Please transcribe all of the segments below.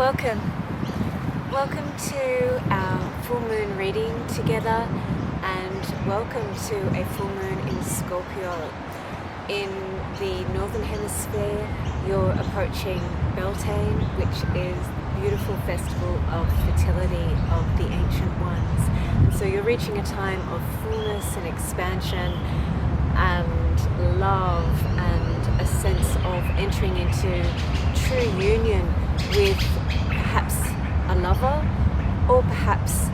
Welcome. Welcome to our full moon reading together, and welcome to a full moon in Scorpio. In the Northern Hemisphere, you're approaching Beltane, which is the beautiful festival of fertility of the ancient ones. And so you're reaching a time of fullness and expansion and love and a sense of entering into true union with perhaps a lover, or perhaps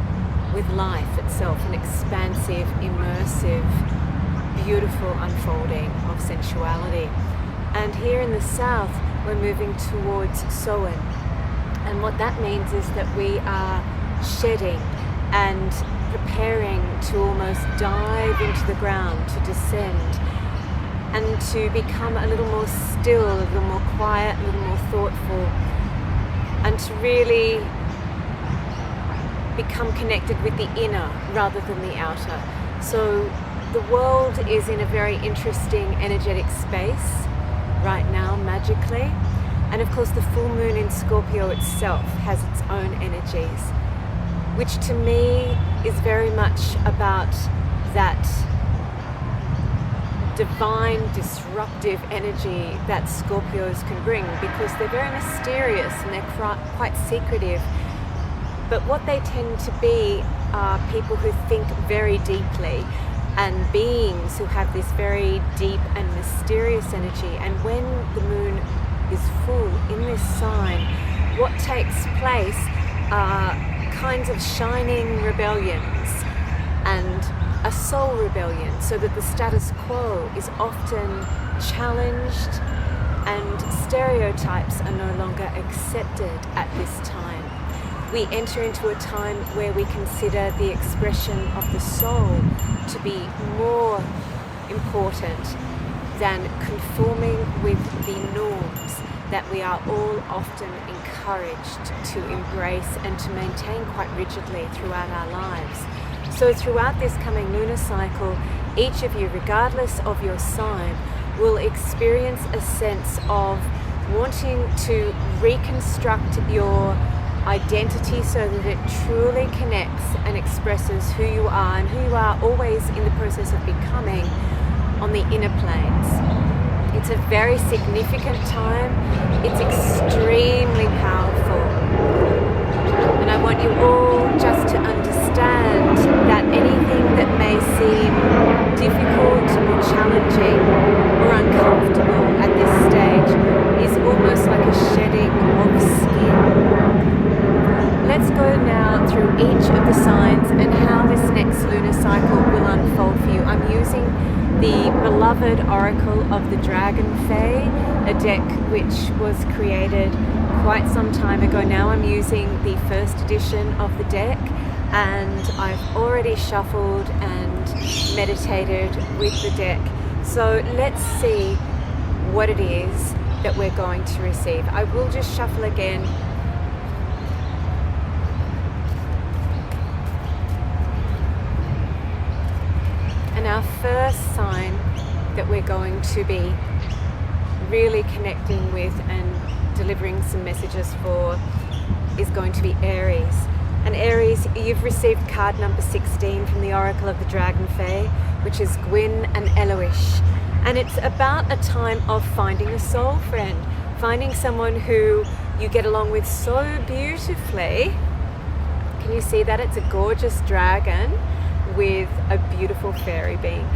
with life itself, an expansive, immersive, beautiful unfolding of sensuality. And here in the south, we're moving towards Samhain, and what that means is that we are shedding and preparing to almost dive into the ground, to descend and to become a little more still, a little more quiet, a little more thoughtful, and to really become connected with the inner rather than the outer. So the world is in a very interesting energetic space right now, magically. And of course the full moon in Scorpio itself has its own energies, which to me is very much about that divine disruptive energy that Scorpios can bring, because they're very mysterious and they're quite secretive. But what they tend to be are people who think very deeply, and beings who have this very deep and mysterious energy. And when the moon is full in this sign, what takes place are kinds of shining rebellions and a soul rebellion, so that the status quo is often challenged and stereotypes are no longer accepted at this time. We enter into a time where we consider the expression of the soul to be more important than conforming with the norms that we are all often encouraged to embrace and to maintain quite rigidly throughout our lives. So throughout this coming lunar cycle, each of you, regardless of your sign, will experience a sense of wanting to reconstruct your identity so that it truly connects and expresses who you are, and who you are always in the process of becoming on the inner planes. It's a very significant time. It's extremely powerful. And I want you all just to understand that anything that may seem difficult or challenging or uncomfortable at this stage is almost like a shedding of skin. Let's go now through each of the signs and how this next lunar cycle will unfold for you. I'm using the beloved Oracle of the Dragon Fae, a deck which was created quite some time ago now. I'm using the first edition of the deck, and I've already shuffled and meditated with the deck. So let's see what it is that we're going to receive. I will just shuffle again. And our first sign that we're going to be really connecting with and delivering some messages for is going to be Aries. And Aries, you've received card number 16 from the Oracle of the Dragon Fae, which is Gwyn and Eloish. And it's about a time of finding a soul friend, finding someone who you get along with so beautifully. Can you see that? It's a gorgeous dragon with a beautiful fairy being.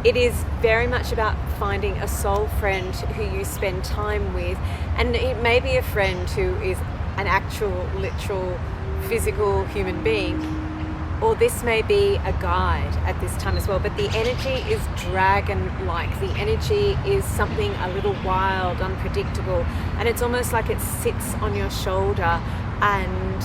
It is very much about finding a soul friend who you spend time with, and it may be a friend who is an actual, literal, physical human being, or this may be a guide at this time as well. But the energy is dragon-like. The energy is something a little wild, unpredictable, and it's almost like it sits on your shoulder and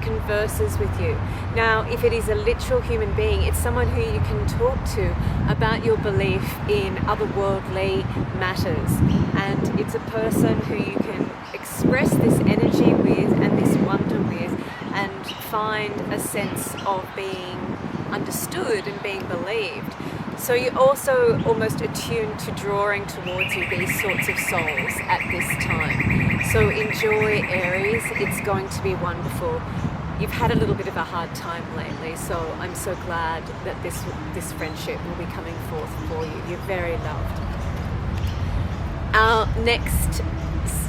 converses with you. Now, if it is a literal human being, it's someone who you can talk to about your belief in otherworldly matters, and it's a person who you can express this energy with and this wonder with, and find a sense of being understood and being believed. So you're also almost attuned to drawing towards you these sorts of souls at this time. So enjoy, Aries. It's going to be wonderful. You've had a little bit of a hard time lately, so I'm so glad that this friendship will be coming forth for you. You're very loved. Our next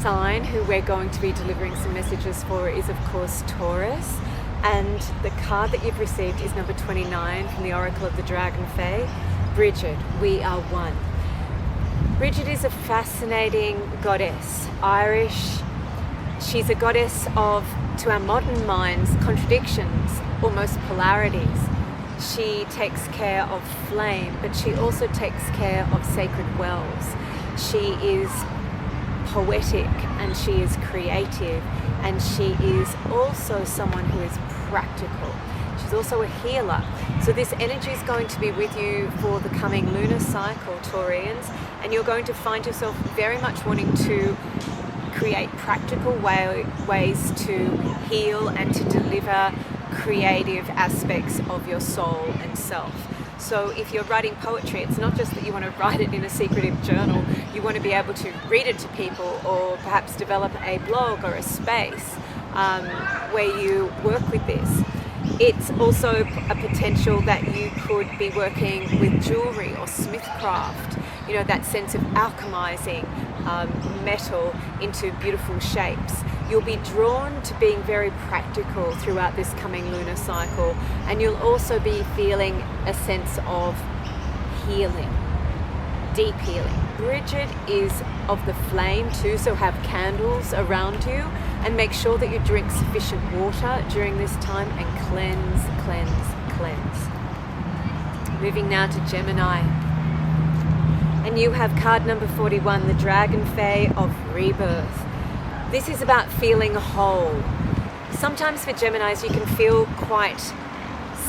sign who we're going to be delivering some messages for is, of course, Taurus. And the card that you've received is number 29 from the Oracle of the Dragon Fae. Bridget, we are one. Bridget is a fascinating goddess, Irish. She's a goddess of, to our modern minds, contradictions, almost polarities. She takes care of flame, but she also takes care of sacred wells. She is poetic and she is creative, and she is also someone who is practical. She's also a healer. So this energy is going to be with you for the coming lunar cycle, Taurians, and you're going to find yourself very much wanting to create practical ways to heal and to deliver creative aspects of your soul and self. So if you're writing poetry, it's not just that you want to write it in a secretive journal, you want to be able to read it to people, or perhaps develop a blog or a space where you work with this. It's also a potential that you could be working with jewelry or smithcraft, you know, that sense of alchemizing metal into beautiful shapes. You'll be drawn to being very practical throughout this coming lunar cycle, and you'll also be feeling a sense of healing, deep healing. Bridget is of the flame too, so have candles around you, and make sure that you drink sufficient water during this time and cleanse, cleanse, cleanse. Moving now to Gemini. And you have card number 41, the Dragon Fae of Rebirth. This is about feeling whole. Sometimes for Geminis you can feel quite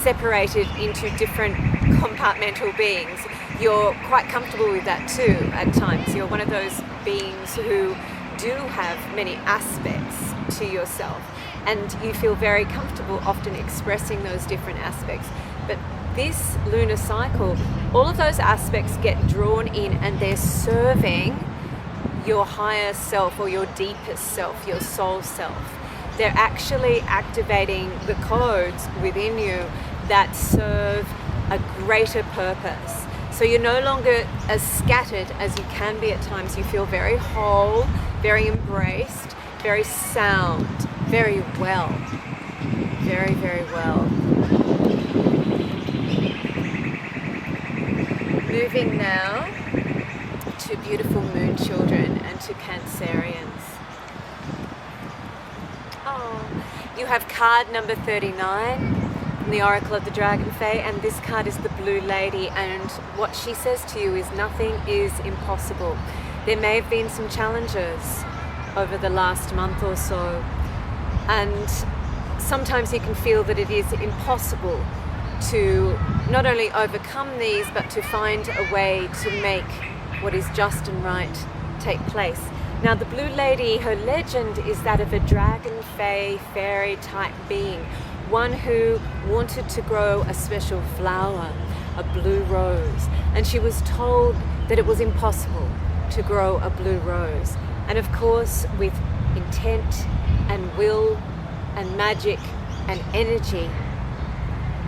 separated into different compartmental beings. You're quite comfortable with that too at times. You're one of those beings who do have many aspects to yourself, and you feel very comfortable often expressing those different aspects. But this lunar cycle, all of those aspects get drawn in, and they're serving your higher self or your deepest self, your soul self. They're actually activating the codes within you that serve a greater purpose. So you're no longer as scattered as you can be at times. You feel very whole, very embraced, very sound, very well. Very, very well. Moving now to beautiful moon children and to Cancerians. Oh, you have card number 39 from the Oracle of the Dragon Fae, and this card is the Blue Lady, and what she says to you is nothing is impossible. There may have been some challenges over the last month or so, and sometimes you can feel that it is impossible to not only overcome these, but to find a way to make what is just and right take place. Now the Blue Lady, her legend is that of a dragon, fae, fairy type being, one who wanted to grow a special flower, a blue rose, and she was told that it was impossible to grow a blue rose. And of course, with intent and will and magic and energy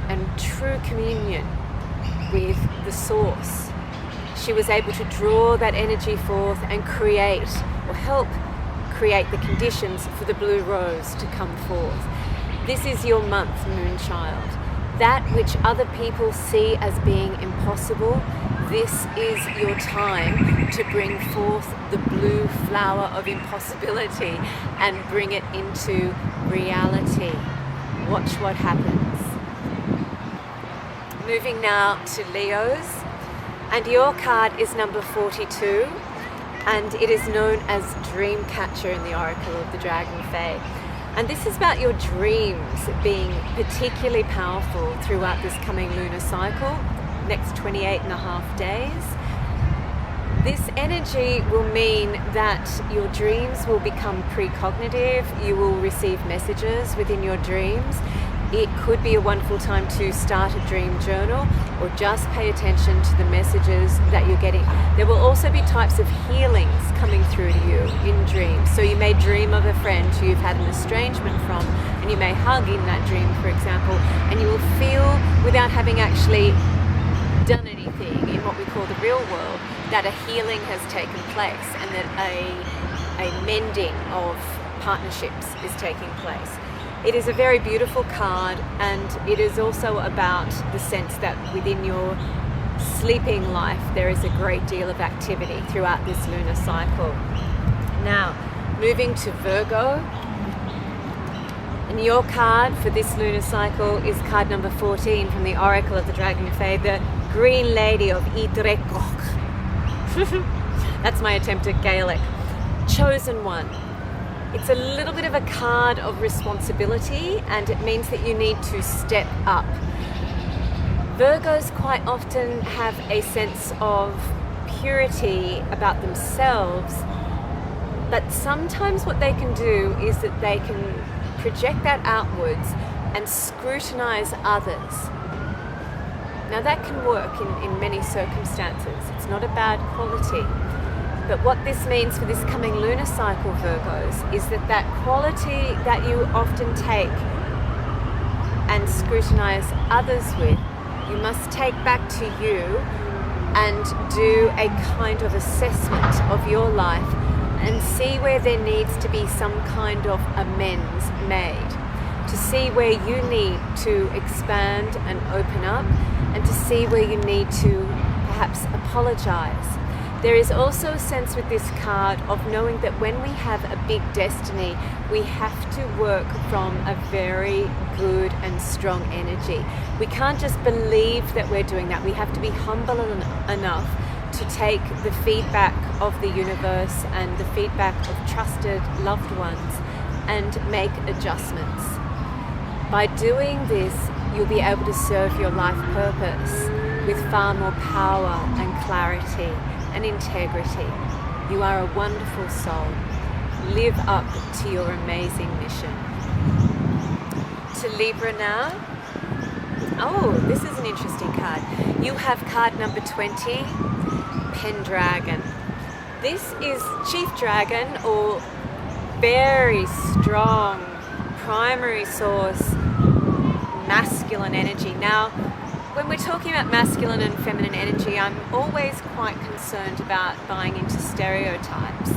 and true communion with the source, she was able to draw that energy forth and create, or help create, the conditions for the blue rose to come forth. This is your month, Moonchild. That which other people see as being impossible, this is your time to bring forth the blue flower of impossibility and bring it into reality. Watch what happens. Moving now to Leos, and your card is number 42, and it is known as Dreamcatcher in the Oracle of the Dragon Fae. And this is about your dreams being particularly powerful throughout this coming lunar cycle, next 28 and a half days. This energy will mean that your dreams will become precognitive. You will receive messages within your dreams. It could be a wonderful time to start a dream journal or just pay attention to the messages that you're getting. There will also be types of healings coming through to you in dreams. So you may dream of a friend who you've had an estrangement from, and you may hug in that dream, for example, and you will feel, without having actually done anything in what we call the real world, that a healing has taken place and that a mending of partnerships is taking place. It is a very beautiful card, and it is also about the sense that within your sleeping life there is a great deal of activity throughout this lunar cycle. Now, moving to Virgo, and your card for this lunar cycle is card number 14 from the Oracle of the Dragon Fae, the Green Lady of Idrekok. That's my attempt at Gaelic. Chosen one. It's a little bit of a card of responsibility, and it means that you need to step up. Virgos quite often have a sense of purity about themselves, but sometimes what they can do is that they can project that outwards and scrutinize others. Now that can work in many circumstances. It's not a bad quality. But what this means for this coming lunar cycle, Virgos, is that quality that you often take and scrutinize others with, you must take back to you and do a kind of assessment of your life and see where there needs to be some kind of amends made, to see where you need to expand and open up, and to see where you need to perhaps apologize. There is also a sense with this card of knowing that when we have a big destiny, we have to work from a very good and strong energy. We can't just believe that we're doing that. We have to be humble enough to take the feedback of the universe and the feedback of trusted loved ones and make adjustments. By doing this, you'll be able to serve your life purpose with far more power and clarity and integrity. You are a wonderful soul. Live up to your amazing mission. To Libra now. Oh, this is an interesting card. You have card number 20, Pendragon. This is Chief Dragon, or very strong primary source masculine energy. Now, when we're talking about masculine and feminine energy, I'm always quite concerned about buying into stereotypes.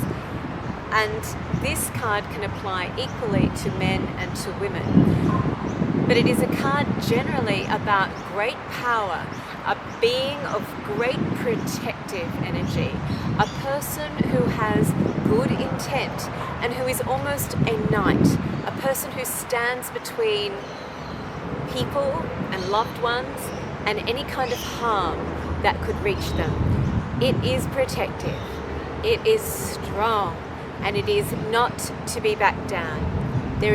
And this card can apply equally to men and to women. But it is a card generally about great power, a being of great protective energy, a person who has good intent and who is almost a knight, a person who stands between people and loved ones and any kind of harm that could reach them. It is protective, it is strong, and it is not to be backed down.